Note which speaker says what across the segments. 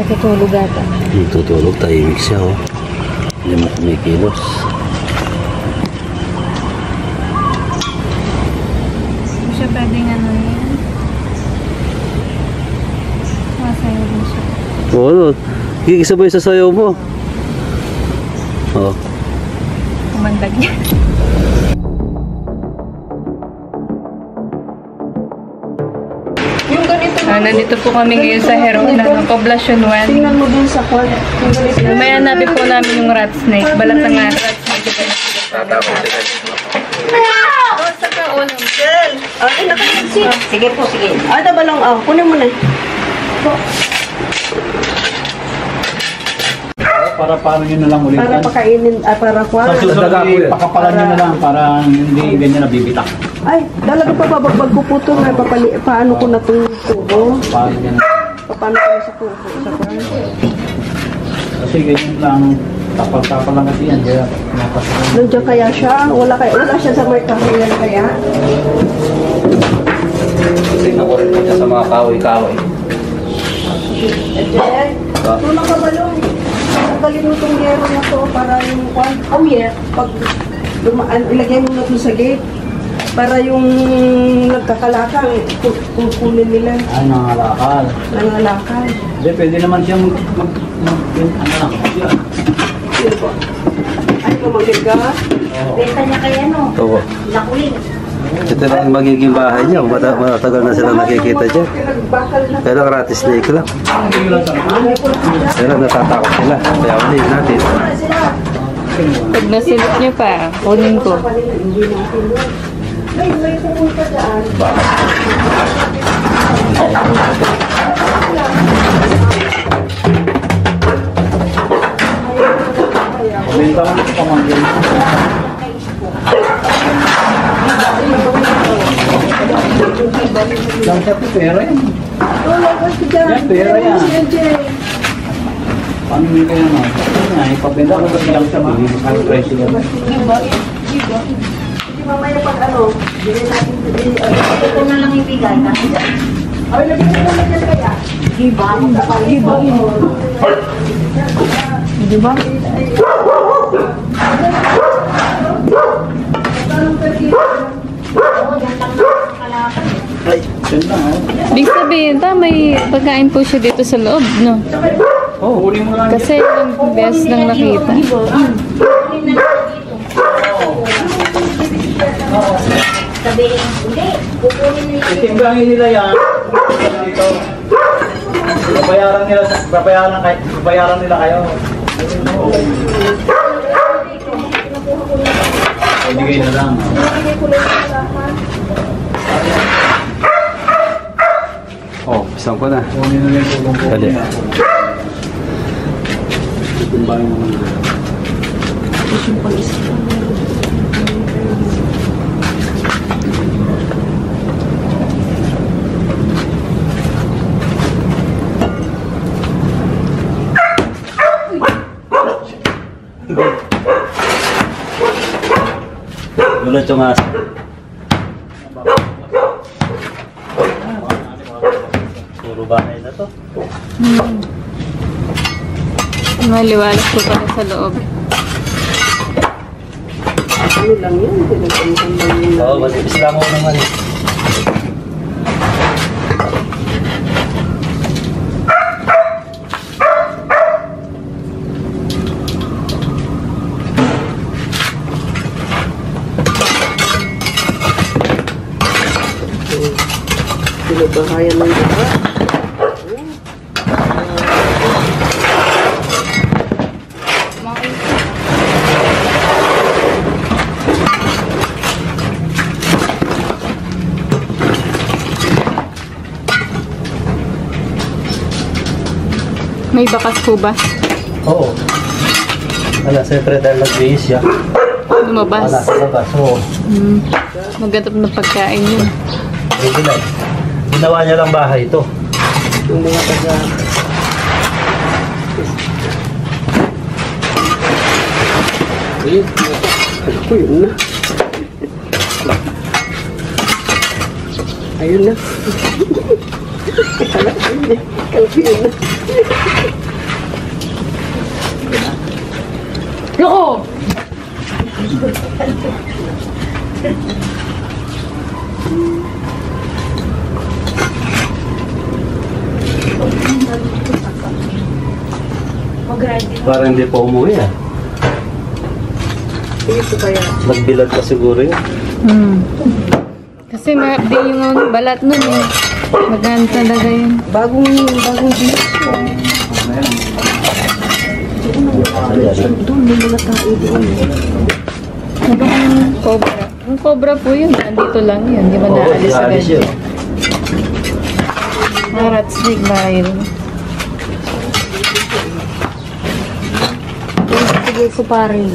Speaker 1: Natutulog ata.
Speaker 2: Tutulog, tahimik siya, oh. Hindi mo kumikilos.
Speaker 1: Hindi siya pwedeng ano yan. Masayaw din siya.
Speaker 2: Oo, kikisabay sa sayaw mo. Oh.
Speaker 1: Kumandag niya.
Speaker 3: Yung ganito
Speaker 1: Nandito po kami ngayon sa Herona, Poblacion 1.
Speaker 3: tingnan mo dun sa kwan. Yung ganito.
Speaker 1: May hanapin po namin yung rat snake. Balat ng rat snake. Oh, saka ulam.
Speaker 3: Ay, nakakalagsi. Sige po, sige. Ada ba lang? Kunin mo na.
Speaker 4: Para paano nyo na lang ulit.
Speaker 3: Para pakainin, para kwan.
Speaker 4: Sa susunod, pakapalan nyo na lang para hindi ganyan nabibitak.
Speaker 3: Ay, talaga pa babagbag ko po ito na paano ko na itong kuko.
Speaker 4: Paano nyo na.
Speaker 3: Paano ko na sa kuko. Sa kwan.
Speaker 4: Kasi ganyan lang, tapal-tapal lang kasi yan. Kaya napasok.
Speaker 3: Nandiyan kaya siya? Wala siya sa may kahuyan kaya?
Speaker 4: Tingnan ko rin siya sa mga kahoy-kahoy.
Speaker 3: Tulong ka balong. Tanggalin mo itong yero na to para yung kwan. Oh yeah. Pag dumaan, ilagay mo na ito sa gate. Para yung nagkakalakang, kukunin nila.
Speaker 4: Ay, nangalakal.
Speaker 3: Nangalakal.
Speaker 4: Hindi, pwede naman siyang ano lang. Yan.
Speaker 3: Sino po? Ay, kumagiga.
Speaker 5: Benta niya kaya no?
Speaker 2: Oo.
Speaker 5: Nakuling.
Speaker 2: Ito lang yung magiging bahay niya. Matagal na sila nakikita dyan.
Speaker 3: Pinagbakal na.
Speaker 2: Pero rat snake lang. Pero natatakot sila. Kaya ulit natin.
Speaker 1: Pag nasilip niyo pa, kunin ko.
Speaker 3: Hindi natin yun. May pupunta dyan.
Speaker 4: Benta ko ito pamangkin. Lang siya po, pera yan.
Speaker 3: Wala kasi dyan.
Speaker 4: Yan, pera yan.
Speaker 3: Yan, Jay.
Speaker 4: Paano nyo kaya na? Ipabenta ko kasi lang siya, bibigyan ang presyo yan.
Speaker 3: Hindi mamaya pag ano, hindi natin
Speaker 5: Ito na lang ibigay.
Speaker 3: ay, lagyan mo naman yan kaya.
Speaker 5: Giba.
Speaker 3: Giba.
Speaker 1: Di ba?
Speaker 4: Ay, yun lang, oh.
Speaker 1: Ibig sabihin, may pagkain po siya dito sa loob, no?
Speaker 4: Oh, huli mo lang.
Speaker 1: Kasi yung best lang nakita.
Speaker 5: Sabihin, hindi. Kukunin nila.
Speaker 4: Itimbangin nila yan. Dito. Babayaran nila kayo. Ibigay na lang.
Speaker 2: Oh, isang ko na.
Speaker 4: Kunin nila yung tulong ko.
Speaker 2: Dali.
Speaker 4: Itimbangin mo nila.
Speaker 2: Gulat yung aso. Puro bahay na to.
Speaker 1: Maliwalas po pala sa loob.
Speaker 3: Ano lang yun? Pinagpuntan lang yun.
Speaker 2: Oo, matipis lang ako naman.
Speaker 3: Pinabahayan ng iba.
Speaker 1: May bakas po ba?
Speaker 2: Oo. Wala, siyempre dahil nagbihis siya.
Speaker 1: Lumabas.
Speaker 2: Wala sa labas. Oo.
Speaker 1: Magandang na pagkain yun.
Speaker 2: Regular. Ginawa niya lang bahay ito.
Speaker 3: Yung mga taga...
Speaker 2: Ayun.
Speaker 3: Ako yun na. Ayun na. Kalpin.
Speaker 1: Loko!
Speaker 2: Parang hindi pa umuwi ah.
Speaker 3: Ito kaya.
Speaker 2: Nagbilad pa siguro yun.
Speaker 1: Kasi di yung balat nun eh. Maganda talaga yun.
Speaker 3: Bagong bis. Doon, may mga tao doon.
Speaker 1: Ano ang cobra? Ang cobra po yun. Andito lang yun. Di ba naalis agad
Speaker 2: naalis yun.
Speaker 1: yun? Rat snake mahil. Sige ko pa rin.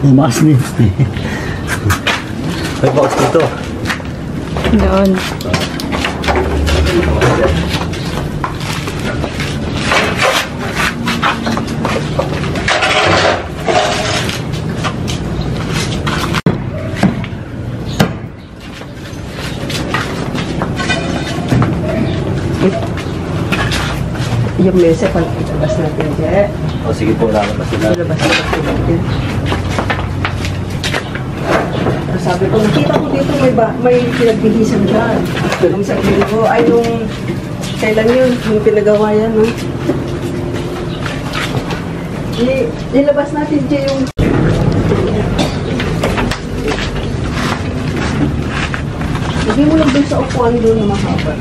Speaker 2: Umaas niya. May box dito.
Speaker 1: Doon.
Speaker 3: Yung mesa, palabas natin, Je.
Speaker 2: O sige po, lalabas sila.
Speaker 3: Palabas natin. Sabi ko, nakita ko dito may pinagbihisan dyan. Ang sabi ko, ay nung kailan yun, yung pinagawa yan, no? Nilabas natin dyan yung... Lagyan mo lang dun sa upuan doon na mahaba.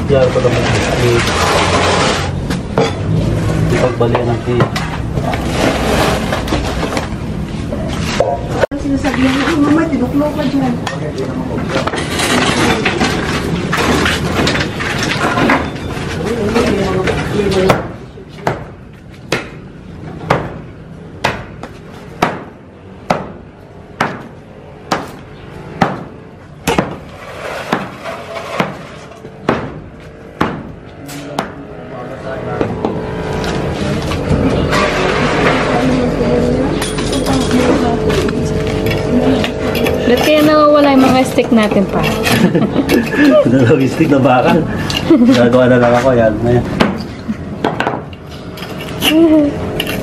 Speaker 2: Diyan ko naman ipagbalian natin.
Speaker 3: Sinasabihan na, mama, tinuklo ka dyan.
Speaker 1: Ba't kaya nawawala yung mga stick natin pa?
Speaker 2: Dalawang stick na bakal. Gagawa na lang ako yan.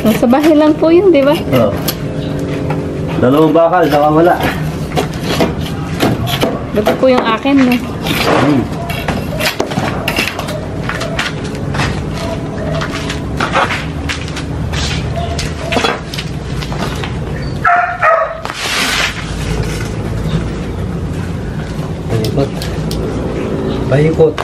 Speaker 1: Nasa bahay lang po yun, di ba?
Speaker 2: Oo. Dalawang bakal, saka wala.
Speaker 1: Ito po yung akin, no?
Speaker 2: Paikot. Paikot.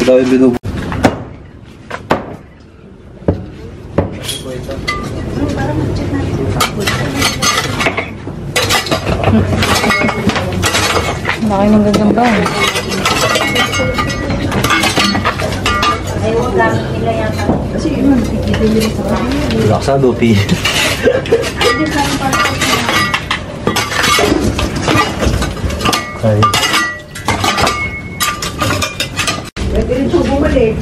Speaker 2: Daw yung binubuo.
Speaker 1: Laki ng gagamba.
Speaker 5: May gamit nila yata.
Speaker 3: Kasi yun, nakikita nila sa kanila.
Speaker 2: Laksa, lupi.
Speaker 5: Hindi sa
Speaker 2: Ay.
Speaker 3: Pwede rin siya bumalik.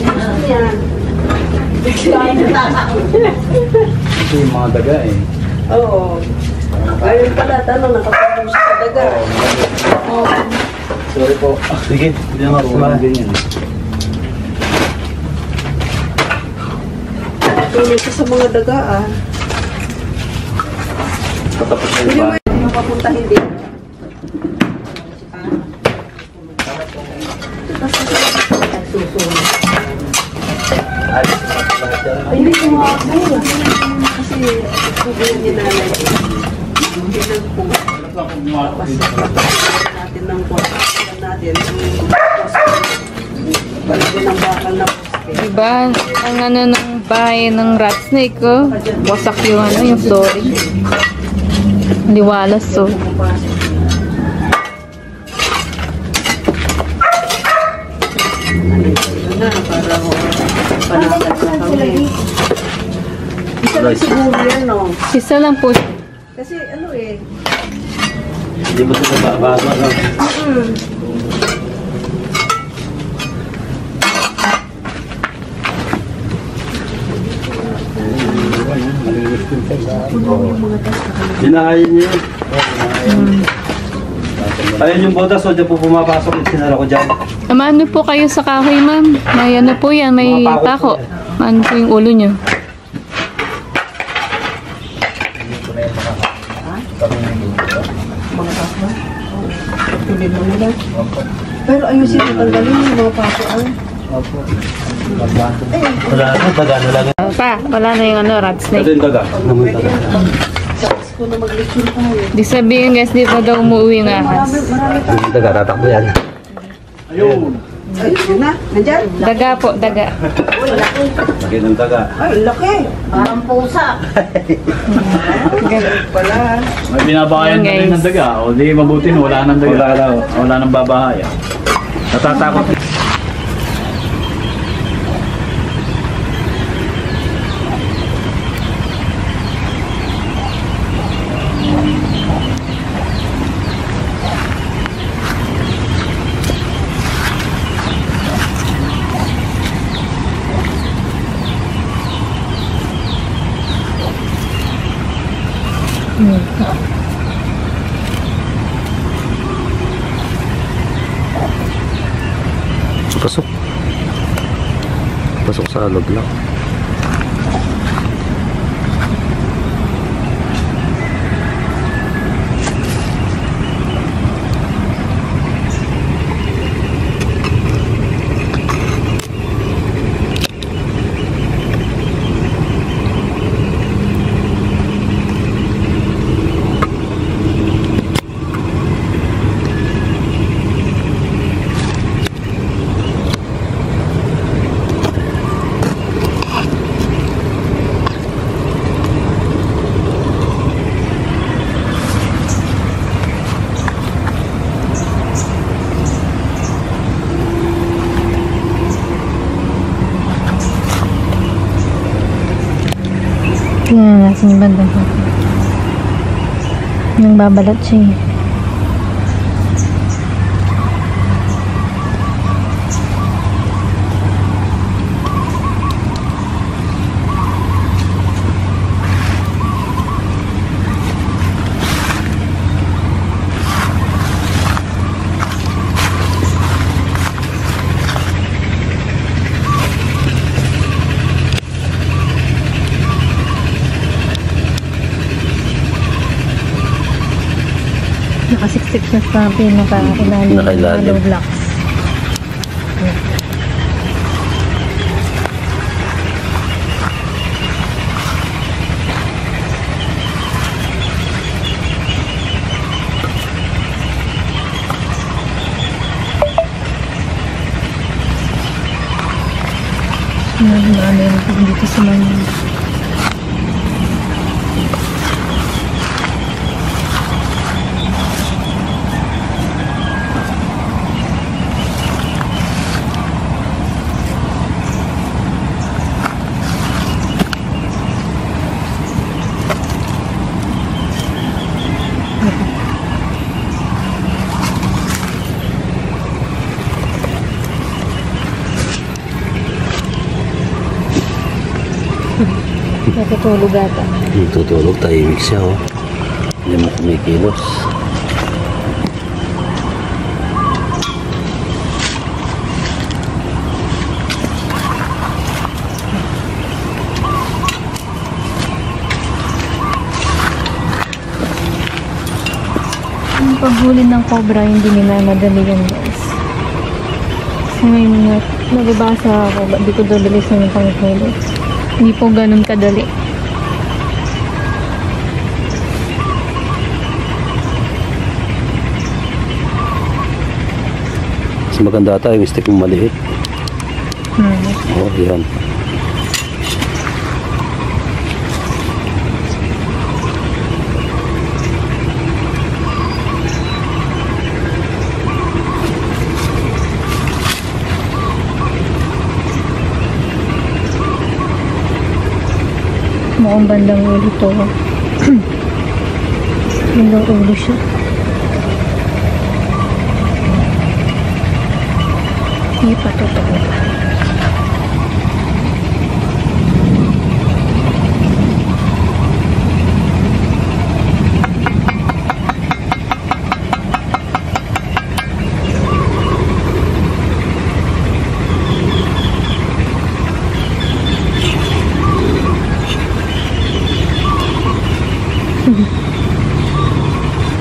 Speaker 3: Gusto niya.
Speaker 4: Ito yung mga daga eh.
Speaker 3: Oo. Ayun pala, tanong, nakapagod siya sa daga.
Speaker 4: Sorry po.
Speaker 2: Sige, hindi na
Speaker 4: Walang
Speaker 2: makuha.
Speaker 4: ganyan.
Speaker 3: Tulog siya sa mga daga, ah.
Speaker 2: Patapos na
Speaker 3: Hindi
Speaker 2: yung
Speaker 3: mo
Speaker 2: bahay.
Speaker 3: yung papuntahin din. Ay, hindi ko makakaya. Kasi tubuhin ni nanay. Hindi lang po. Natin ng kwarto natin. Palagyan ng bakal na poste.
Speaker 1: Diba? Ang ano ng bahay ng rat snake, oh. Wasak yung ano, yung flooring. Liwalas, oh.
Speaker 3: Na, para panagal sa kami. Isa lang siguro yan, no?
Speaker 1: Isa lang po.
Speaker 3: Kasi ano eh,
Speaker 2: Hindi mo ito nababago, ano? Dinahayin niya yun. Ayun yung botas, o dyan po pumapasok yung sinara ko dyan.
Speaker 1: Ano po kayo sa kahoy, ma'am? May ano po yan, may
Speaker 2: Mga pako
Speaker 1: pako.
Speaker 2: po
Speaker 1: Ano po yung ulo nyo?
Speaker 3: mga kasma. Tulid mo nila. Pero ayusin mo tanggalin yung mga pasoan.
Speaker 2: Wala na, daga na lang.
Speaker 1: Wala na yung ano, rat
Speaker 2: Ito
Speaker 1: snake.
Speaker 2: yung daga. Naman daga.
Speaker 3: Sa ko na mag-lecture tayo.
Speaker 1: Di sabihin guys, di pa daw umuwi ng ahas.
Speaker 3: Marami pa.
Speaker 2: Yung daga, tatakbo yan.
Speaker 4: Ayun!
Speaker 3: Ay, yun na. Nandyan?
Speaker 1: Daga po, daga.
Speaker 2: Lagi ng daga.
Speaker 3: Ay, laki.
Speaker 5: Parang pusa.
Speaker 3: Pala.
Speaker 4: May binabahayan na
Speaker 1: Ayan,
Speaker 4: rin
Speaker 1: guys.
Speaker 4: ng daga. O di mabuti no, wala nang daga.
Speaker 2: Wala na, o.
Speaker 4: Wala nang babahayan. Natatakot.
Speaker 2: Pasok. Pasok sa alog lang.
Speaker 1: Tingnan natin yung bandang ko. Nagbabalat siya eh. Nakasiksik na sa pinaka-ilalim ng
Speaker 2: Pinaka-ilalim.
Speaker 1: hollow blocks. Ano dito sa mga Natutulog ata.
Speaker 2: Tutulog, tahimik siya oh. Hindi mo kumikilos.
Speaker 1: Ang paghuli ng cobra, hindi nila madali yan guys. Kasi ngayon nababasa ako, ba't di ko dabilis yung panghuli. Hindi po ganun kadali.
Speaker 2: Mas maganda ata yung stick mong maliit. Oh, yan.
Speaker 1: Mukhang bandang ulo to. Bandang ulo siya. Hindi pa totoo.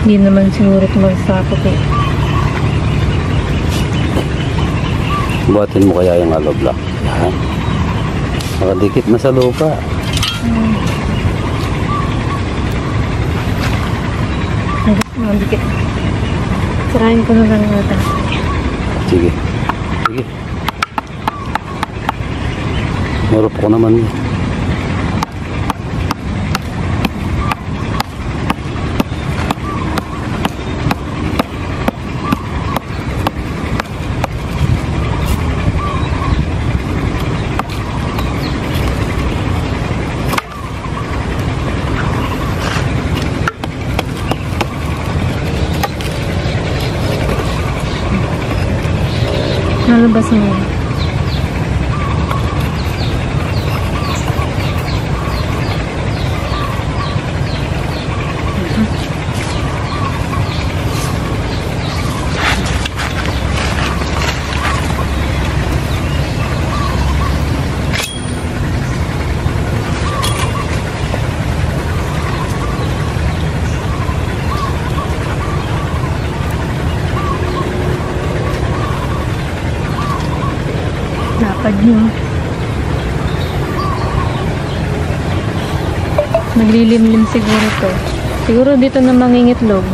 Speaker 1: Hindi naman siguro ito magsakot eh.
Speaker 2: Buhatin mo kaya yung hollow block. Yan. Nakadikit na sa lupa.
Speaker 1: Ang dikit. Sarayin ko na lang ata.
Speaker 2: Sige. Sige. Marap ko naman.
Speaker 1: Nalabas mo. Lapad nyo. Naglilimlim siguro to. Siguro dito na mangingitlog.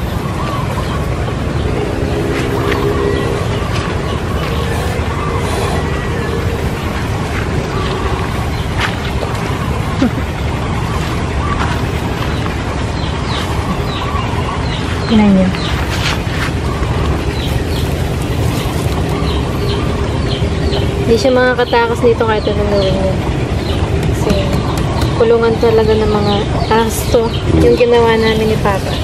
Speaker 1: Tingnan nyo. Hindi siya makakatakas dito kahit anong gawin niya. Kasi kulungan talaga ng mga asto yung ginawa namin ni Papa.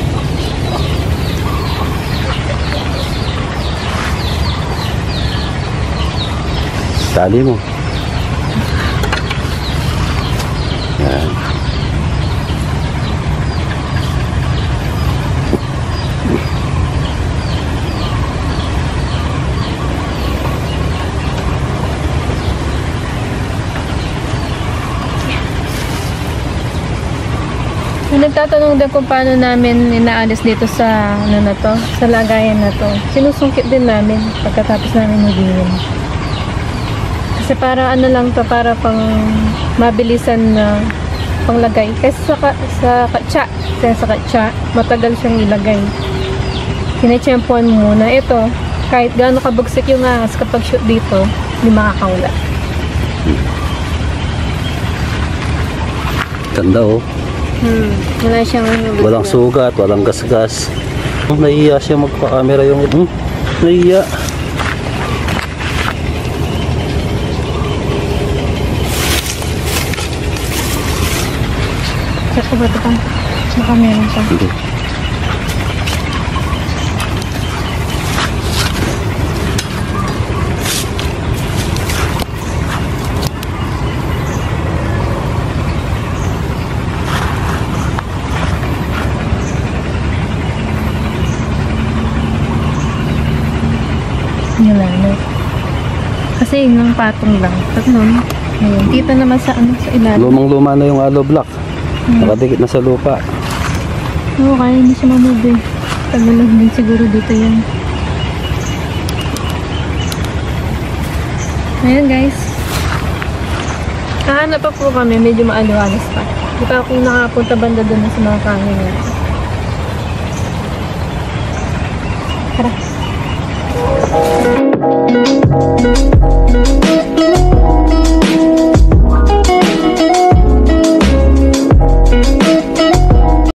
Speaker 2: Tali mo. Yan.
Speaker 1: Nagtatanong din kung paano namin inaalis dito sa ano na to, sa lagayan na to. Sinusungkit din namin pagkatapos namin magiging. Kasi para ano lang to, para pang mabilisan na panglagay. Kasi sa katsa, matagal siyang ilagay. Kinetsyempoan mo muna. Ito, kahit gaano kabagsik yung ahas kapag shoot dito, hindi makakawala.
Speaker 2: Ganda oh.
Speaker 1: Wala siyang
Speaker 2: Walang sugat, walang gasgas. Nahiya siya magpa-camera yung ito. Nahiya.
Speaker 1: Check ko ba ito pa? Baka meron pa.
Speaker 2: Hindi.
Speaker 1: Wala na. Kasi yung patong lang. Tapos nun, ayun, kita naman sa ano, sa ilalim.
Speaker 2: Lumang-luma na yung hollow block. Nakadikit na sa lupa.
Speaker 1: Oo, kaya hindi siya mamove eh. Tagalog din siguro dito yan. Ayan guys. Nahanap pa po kami, medyo maaliwalas pa. Di pa ako nakapunta banda doon sa mga kangin. Tara.